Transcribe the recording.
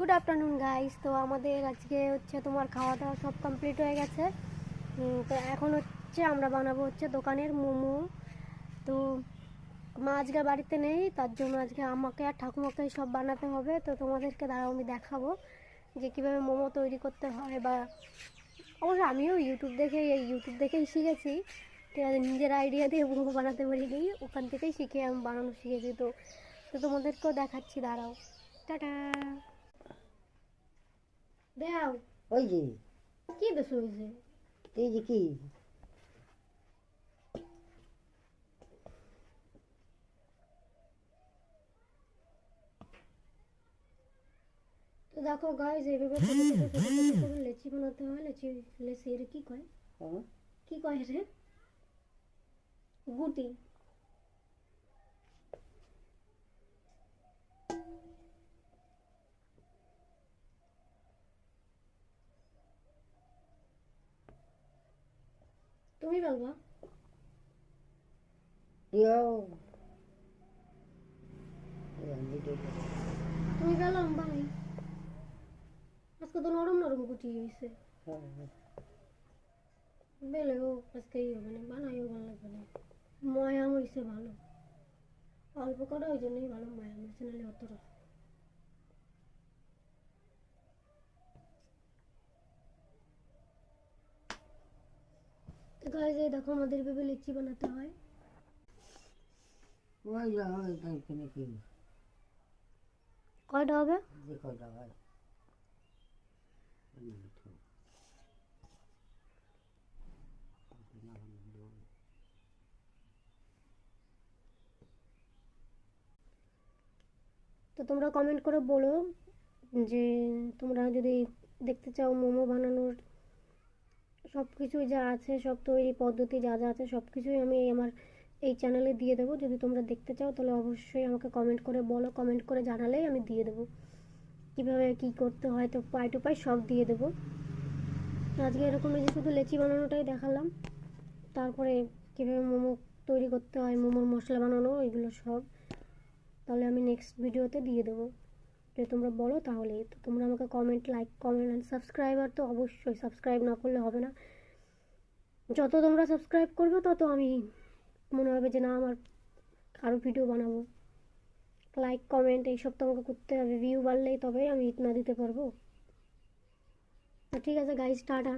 Good afternoon guys. তো আমাদের আজকে হচ্ছে তোমার খাওয়া দাওয়া সব কমপ্লিট হয়ে গেছে। তো এখন হচ্ছে আমরা বানাবো হচ্ছে দোকানের মোমো। তো মা আজকে বাড়িতে নেই, তার জন্য আজকে আমাকে আর ঠাকুমাকে সব বানাতে হবে। তো তোমাদেরকে দাঁড়াও আমি দেখাবো যে কীভাবে মোমো তৈরি করতে হয়। বা অবশ্য আমিও ইউটিউব দেখেই শিখেছি, ঠিক আছে। নিজের আইডিয়া দিয়ে মোমো বানাতে পারিনি, ওখান থেকেই শিখে আমি বানানো শিখেছি। তো তো তোমাদেরকেও দেখাচ্ছি, দাঁড়াও। টাটা দেও। ওই যে কি দোষ হয়েছে? এই যে কি তো দেখো গাইস, এইভাবে ছোট ছোট ছোট ছোট করে লেচি বানাতে হয়। লেচি এর কি কয়? হ্যাঁ, কি কয় রে? গুটি। তুমি বলবা। দিও তুমি গেলাম ভাই, আজকে তো নরম নরম গুটি হয়েছে। বেলেও আজকে হবে না, বানাইও ভালো লাগবে না। ময়াম হয়েছে ভালো, অল্প করে, ওই জন্যই ভালো ময়াম হয়েছে, নাহলে অতটা। তো গাইস, এই দেখো আমাদের এভাবে লিচি বানাতে হয়। ওই যে ওই এখানে কি কয়টা হবে? যে কয়টা হয় তো তোমরা কমেন্ট করে বলো যে তোমরা যদি দেখতে চাও মোমো বানানোর সব কিছুই যা আছে, সব তৈরি পদ্ধতি যা যা আছে সব কিছুই আমি আমার এই চ্যানেলে দিয়ে দেবো। যদি তোমরা দেখতে চাও তাহলে অবশ্যই আমাকে কমেন্ট করে বলো, কমেন্ট করে জানালেই আমি দিয়ে দেবো কীভাবে কী করতে হয়। তো পাই টু পাই সব দিয়ে দেবো। আজকে এরকম এই যে শুধু লেচি বানানোটাই দেখালাম, তারপরে কীভাবে মোমো তৈরি করতে হয়, মোমোর মশলা বানানো, এগুলো সব তাহলে আমি নেক্সট ভিডিওতে দিয়ে দেবো। যদি তোমরা বলো তাহলেই। তো তোমরা আমাকে comment, like, comment and subscriber তো অবশ্যই, সাবস্ক্রাইব না করলে হবে না। যত তোমরা সাবস্ক্রাইব করবে তত আমি মনে হবে যে না, আমার আরও ভিডিও বানাবো। লাইক, কমেন্ট এইসব তো আমাকে করতে হবে, ভিউ বাড়লেই তবেই আমি ইতনা দিতে পারবো। তো ঠিক আছে গাইস, টাটা।